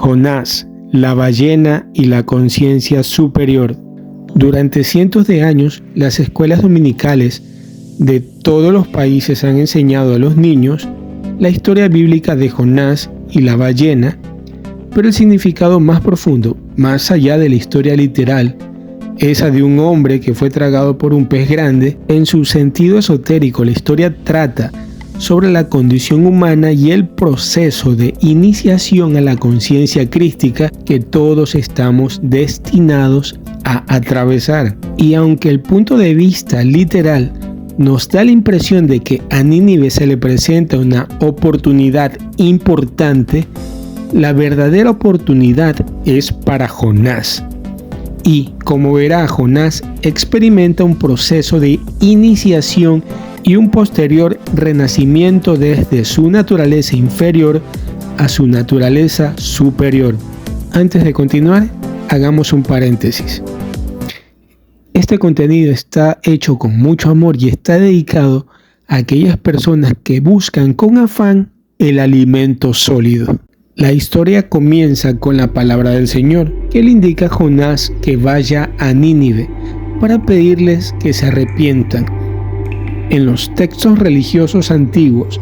Jonás, la ballena y la conciencia superior. Durante cientos de años, las escuelas dominicales de todos los países han enseñado a los niños la historia bíblica de Jonás y la ballena, pero el significado más profundo, más allá de la historia literal, esa de un hombre que fue tragado por un pez grande, en su sentido esotérico, la historia trata sobre la condición humana y el proceso de iniciación a la conciencia crística que todos estamos destinados a atravesar. Y aunque el punto de vista literal nos da la impresión de que a Nínive se le presenta una oportunidad importante, la verdadera oportunidad es para Jonás. Y, como verá, Jonás experimenta un proceso de iniciación y un posterior renacimiento desde su naturaleza inferior a su naturaleza superior. Antes de continuar, hagamos un paréntesis. Este contenido está hecho con mucho amor y está dedicado a aquellas personas que buscan con afán el alimento sólido. La historia comienza con la palabra del Señor, que le indica a Jonás que vaya a Nínive para pedirles que se arrepientan. En los textos religiosos antiguos,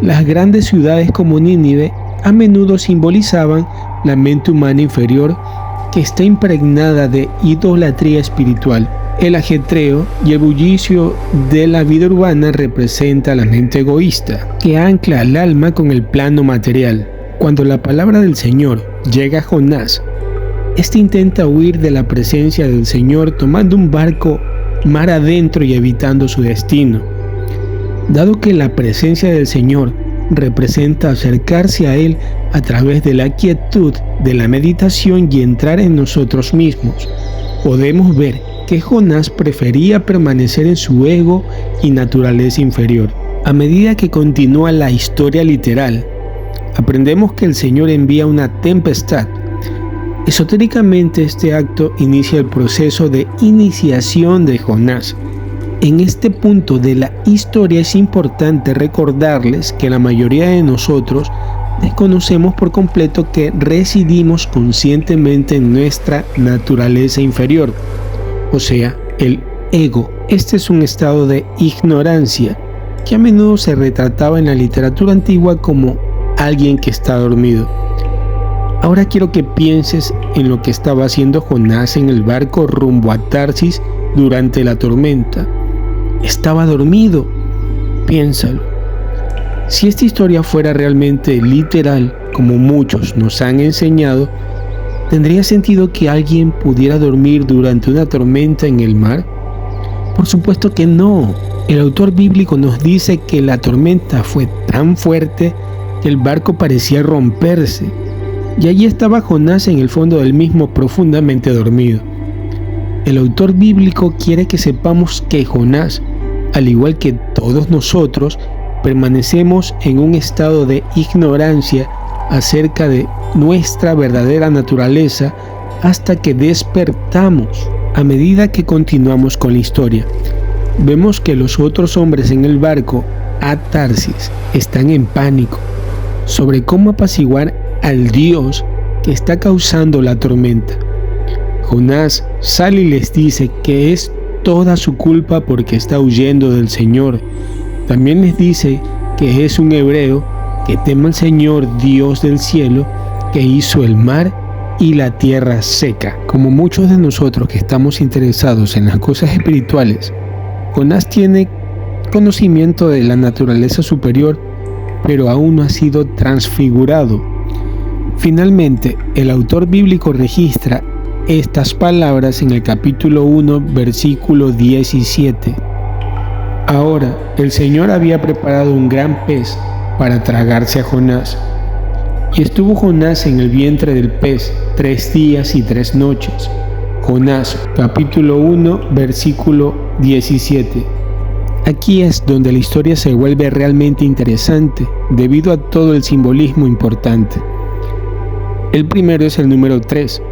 las grandes ciudades como Nínive a menudo simbolizaban la mente humana inferior que está impregnada de idolatría espiritual. El ajetreo y el bullicio de la vida urbana representa la mente egoísta, que ancla al alma con el plano material. Cuando la palabra del Señor llega a Jonás, este intenta huir de la presencia del Señor tomando un barco mar adentro y evitando su destino. Dado que la presencia del Señor representa acercarse a Él a través de la quietud, de la meditación y entrar en nosotros mismos, podemos ver que Jonás prefería permanecer en su ego y naturaleza inferior. A medida que continúa la historia literal, aprendemos que el Señor envía una tempestad. Esotéricamente, este acto inicia el proceso de iniciación de Jonás. En este punto de la historia es importante recordarles que la mayoría de nosotros desconocemos por completo que residimos conscientemente en nuestra naturaleza inferior, o sea, el ego. Este es un estado de ignorancia que a menudo se retrataba en la literatura antigua como alguien que está dormido. Ahora quiero que pienses en lo que estaba haciendo Jonás en el barco rumbo a Tarsis durante la tormenta. Estaba dormido. Piénsalo. Si esta historia fuera realmente literal, como muchos nos han enseñado, ¿tendría sentido que alguien pudiera dormir durante una tormenta en el mar? Por supuesto que no. El autor bíblico nos dice que la tormenta fue tan fuerte que el barco parecía romperse, y allí estaba Jonás en el fondo del mismo, profundamente dormido. El autor bíblico quiere que sepamos que Jonás, al igual que todos nosotros, permanecemos en un estado de ignorancia acerca de nuestra verdadera naturaleza hasta que despertamos. A medida que continuamos con la historia, vemos que los otros hombres en el barco a Tarsis están en pánico sobre cómo apaciguar al Dios que está causando la tormenta. Jonás sale y les dice que es toda su culpa porque está huyendo del Señor. También les dice que es un hebreo, que tema al Señor Dios del cielo, que hizo el mar y la tierra seca. Como muchos de nosotros que estamos interesados en las cosas espirituales, Jonás tiene conocimiento de la naturaleza superior, pero aún no ha sido transfigurado. Finalmente, el autor bíblico registra estas palabras en el capítulo 1, versículo 17. Ahora, el Señor había preparado un gran pez para tragarse a Jonás. Y estuvo Jonás en el vientre del pez 3 días y 3 noches. Jonás, capítulo 1, versículo 17. Aquí es donde la historia se vuelve realmente interesante, debido a todo el simbolismo importante. El primero es el número 3.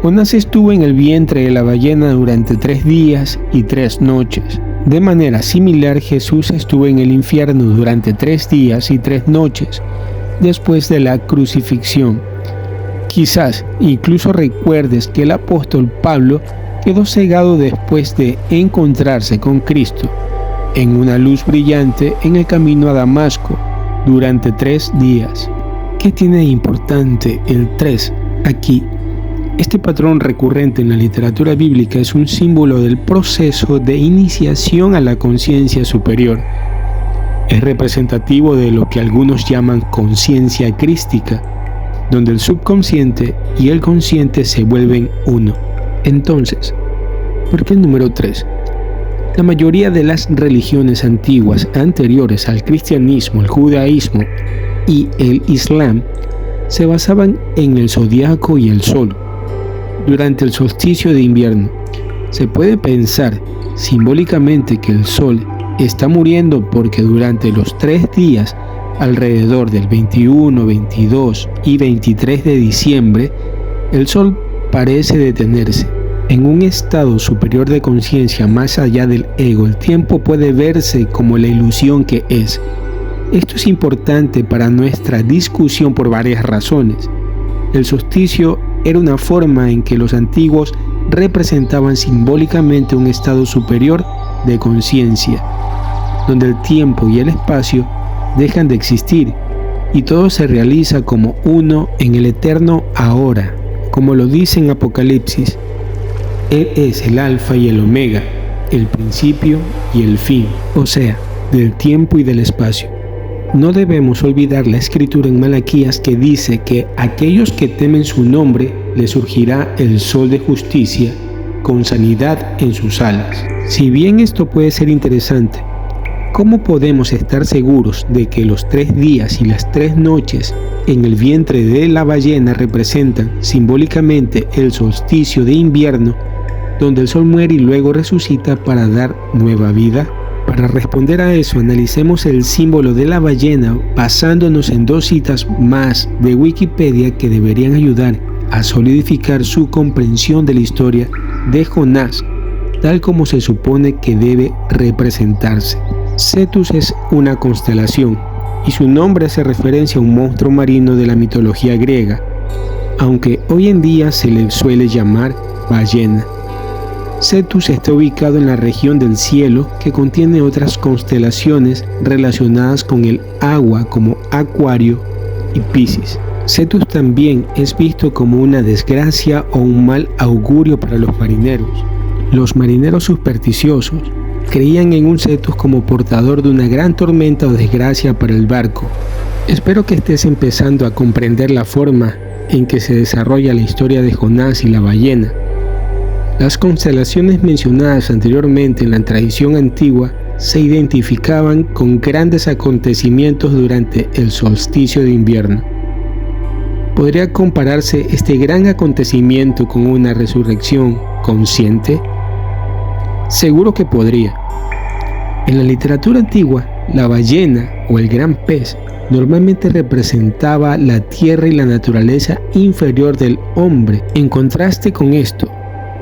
Jonás estuvo en el vientre de la ballena durante 3 días y 3 noches. De manera similar, Jesús estuvo en el infierno durante 3 días y 3 noches, después de la crucifixión. Quizás incluso recuerdes que el apóstol Pablo quedó cegado después de encontrarse con Cristo en una luz brillante en el camino a Damasco durante 3 días. ¿Qué tiene de importante el 3 aquí? Este patrón recurrente en la literatura bíblica es un símbolo del proceso de iniciación a la conciencia superior. Es representativo de lo que algunos llaman conciencia crística, donde el subconsciente y el consciente se vuelven uno. Entonces, ¿por qué el número 3? La mayoría de las religiones antiguas anteriores al cristianismo, el judaísmo y el islam se basaban en el zodiaco y el sol. Durante el solsticio de invierno, se puede pensar simbólicamente que el sol está muriendo porque durante los 3 días alrededor del 21, 22 y 23 de diciembre, el sol parece detenerse. En un estado superior de conciencia más allá del ego, el tiempo puede verse como la ilusión que es. Esto es importante para nuestra discusión por varias razones. El solsticio era una forma en que los antiguos representaban simbólicamente un estado superior de conciencia, donde el tiempo y el espacio dejan de existir y todo se realiza como uno en el eterno ahora, como lo dice en Apocalipsis. Él es el alfa y el omega, el principio y el fin, o sea, del tiempo y del espacio. No debemos olvidar la escritura en Malaquías que dice que a aquellos que temen su nombre les surgirá el sol de justicia con sanidad en sus alas. Si bien esto puede ser interesante, ¿cómo podemos estar seguros de que los 3 días y las 3 noches en el vientre de la ballena representan simbólicamente el solsticio de invierno, donde el sol muere y luego resucita para dar nueva vida? Para responder a eso, analicemos el símbolo de la ballena basándonos en 2 citas más de Wikipedia que deberían ayudar a solidificar su comprensión de la historia de Jonás, tal como se supone que debe representarse. Cetus es una constelación, y su nombre hace referencia a un monstruo marino de la mitología griega, aunque hoy en día se le suele llamar ballena. Cetus está ubicado en la región del cielo que contiene otras constelaciones relacionadas con el agua como Acuario y Piscis. Cetus también es visto como una desgracia o un mal augurio para los marineros. Los marineros supersticiosos creían en un Cetus como portador de una gran tormenta o desgracia para el barco. Espero que estés empezando a comprender la forma en que se desarrolla la historia de Jonás y la ballena. Las constelaciones mencionadas anteriormente en la tradición antigua se identificaban con grandes acontecimientos durante el solsticio de invierno. ¿Podría compararse este gran acontecimiento con una resurrección consciente? Seguro que podría. En la literatura antigua, la ballena o el gran pez normalmente representaba la tierra y la naturaleza inferior del hombre. En contraste con esto,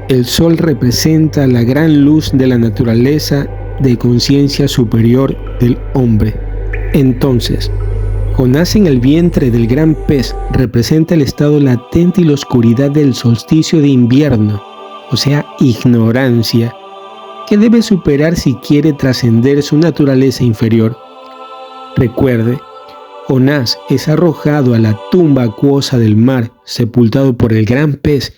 el sol representa la gran luz de la naturaleza de conciencia superior del hombre. Entonces, Jonás en el vientre del gran pez representa el estado latente y la oscuridad del solsticio de invierno, o sea, ignorancia, que debe superar si quiere trascender su naturaleza inferior. Recuerde, Jonás es arrojado a la tumba acuosa del mar, sepultado por el gran pez,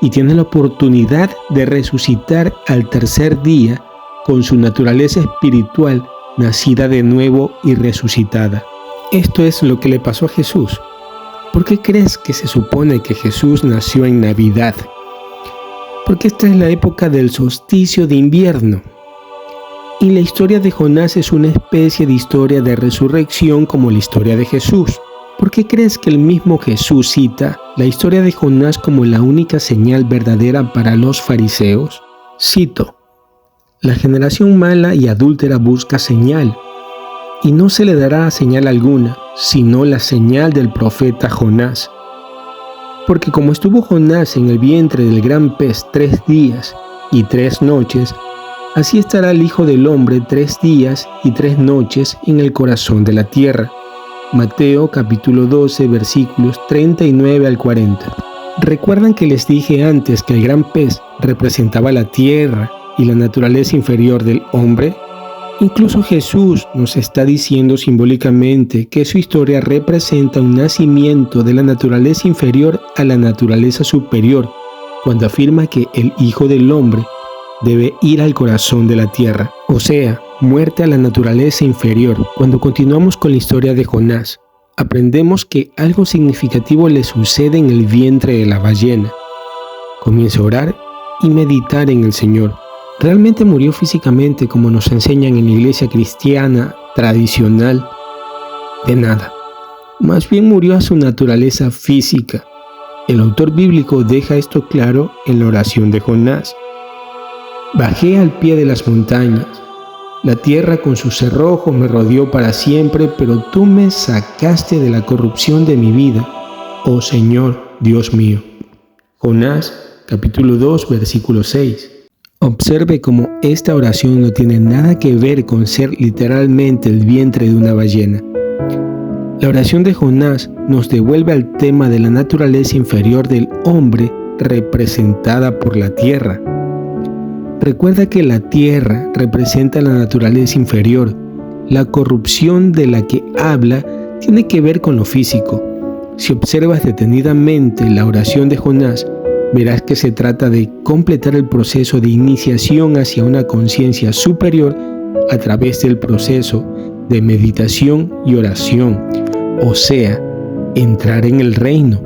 y tiene la oportunidad de resucitar al 3er día con su naturaleza espiritual nacida de nuevo y resucitada. Esto es lo que le pasó a Jesús. ¿Por qué crees que se supone que Jesús nació en Navidad? Porque esta es la época del solsticio de invierno. Y la historia de Jonás es una especie de historia de resurrección como la historia de Jesús. ¿Por qué crees que el mismo Jesús cita la historia de Jonás como la única señal verdadera para los fariseos? Cito: la generación mala y adúltera busca señal, y no se le dará señal alguna, sino la señal del profeta Jonás. Porque como estuvo Jonás en el vientre del gran pez 3 días y 3 noches, así estará el Hijo del Hombre 3 días y 3 noches en el corazón de la tierra. Mateo capítulo 12 versículos 39 al 40. ¿Recuerdan que les dije antes que el gran pez representaba la tierra y la naturaleza inferior del hombre? Incluso Jesús nos está diciendo simbólicamente que su historia representa un nacimiento de la naturaleza inferior a la naturaleza superior, cuando afirma que el Hijo del Hombre debe ir al corazón de la tierra, o sea, muerte a la naturaleza inferior. Cuando continuamos con la historia de Jonás, aprendemos que algo significativo le sucede en el vientre de la ballena. Comienza a orar y meditar en el Señor. ¿Realmente murió físicamente como nos enseñan en la iglesia cristiana tradicional? De nada. Más bien murió a su naturaleza física. El autor bíblico deja esto claro en la oración de Jonás. Bajé al pie de las montañas. La tierra con sus cerrojos me rodeó para siempre, pero tú me sacaste de la corrupción de mi vida, oh Señor, Dios mío. Jonás, capítulo 2, versículo 6. Observe cómo esta oración no tiene nada que ver con ser literalmente el vientre de una ballena. La oración de Jonás nos devuelve al tema de la naturaleza inferior del hombre representada por la tierra. Recuerda que la tierra representa la naturaleza inferior. La corrupción de la que habla tiene que ver con lo físico. Si observas detenidamente la oración de Jonás, verás que se trata de completar el proceso de iniciación hacia una conciencia superior a través del proceso de meditación y oración, o sea, entrar en el reino.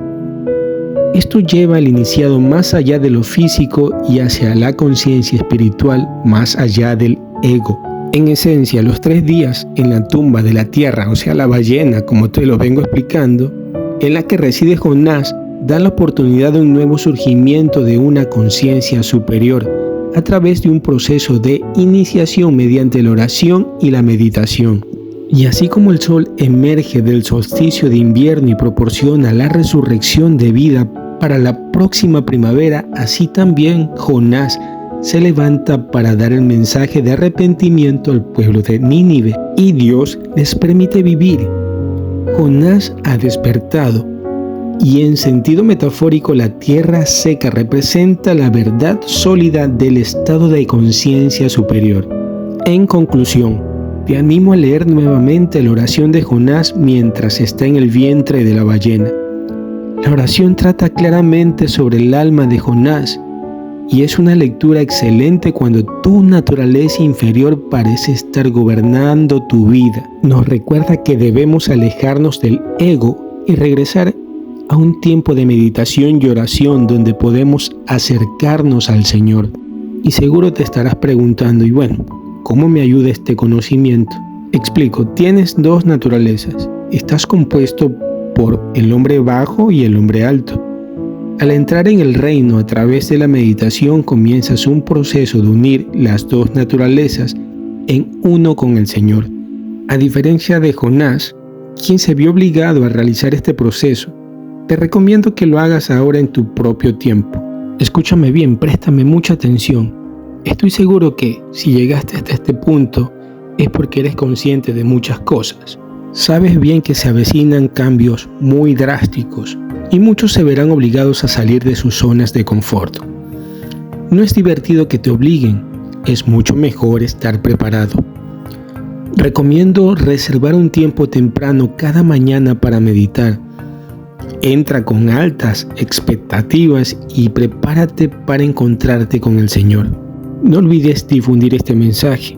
Esto lleva al iniciado más allá de lo físico y hacia la conciencia espiritual más allá del ego. En esencia, los 3 días en la tumba de la tierra, o sea, la ballena, como te lo vengo explicando, en la que reside Jonás, da la oportunidad de un nuevo surgimiento de una conciencia superior a través de un proceso de iniciación mediante la oración y la meditación. Y así como el sol emerge del solsticio de invierno y proporciona la resurrección de vida para la próxima primavera, así también Jonás se levanta para dar el mensaje de arrepentimiento al pueblo de Nínive, y Dios les permite vivir. Jonás ha despertado. Y en sentido metafórico, la tierra seca representa la verdad sólida del estado de conciencia superior. En conclusión, te animo a leer nuevamente la oración de Jonás mientras está en el vientre de la ballena. La oración trata claramente sobre el alma de Jonás y es una lectura excelente cuando tu naturaleza inferior parece estar gobernando tu vida. Nos recuerda que debemos alejarnos del ego y regresar a un tiempo de meditación y oración donde podemos acercarnos al Señor. Y seguro te estarás preguntando, y bueno, ¿cómo me ayuda este conocimiento? Explico, tienes 2 naturalezas. Estás compuesto por el hombre bajo y el hombre alto. Al entrar en el reino a través de la meditación comienzas un proceso de unir las 2 naturalezas en uno con el Señor. A diferencia de Jonás, quien se vio obligado a realizar este proceso, te recomiendo que lo hagas ahora en tu propio tiempo. Escúchame bien, préstame mucha atención. Estoy seguro que si llegaste hasta este punto es porque eres consciente de muchas cosas. Sabes bien que se avecinan cambios muy drásticos y muchos se verán obligados a salir de sus zonas de confort. No es divertido que te obliguen, es mucho mejor estar preparado. Recomiendo reservar un tiempo temprano cada mañana para meditar. Entra con altas expectativas y prepárate para encontrarte con el Señor. No olvides difundir este mensaje.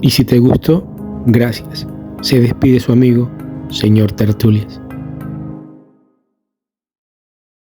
Y si te gustó, gracias. Se despide su amigo, Señor Tertulias.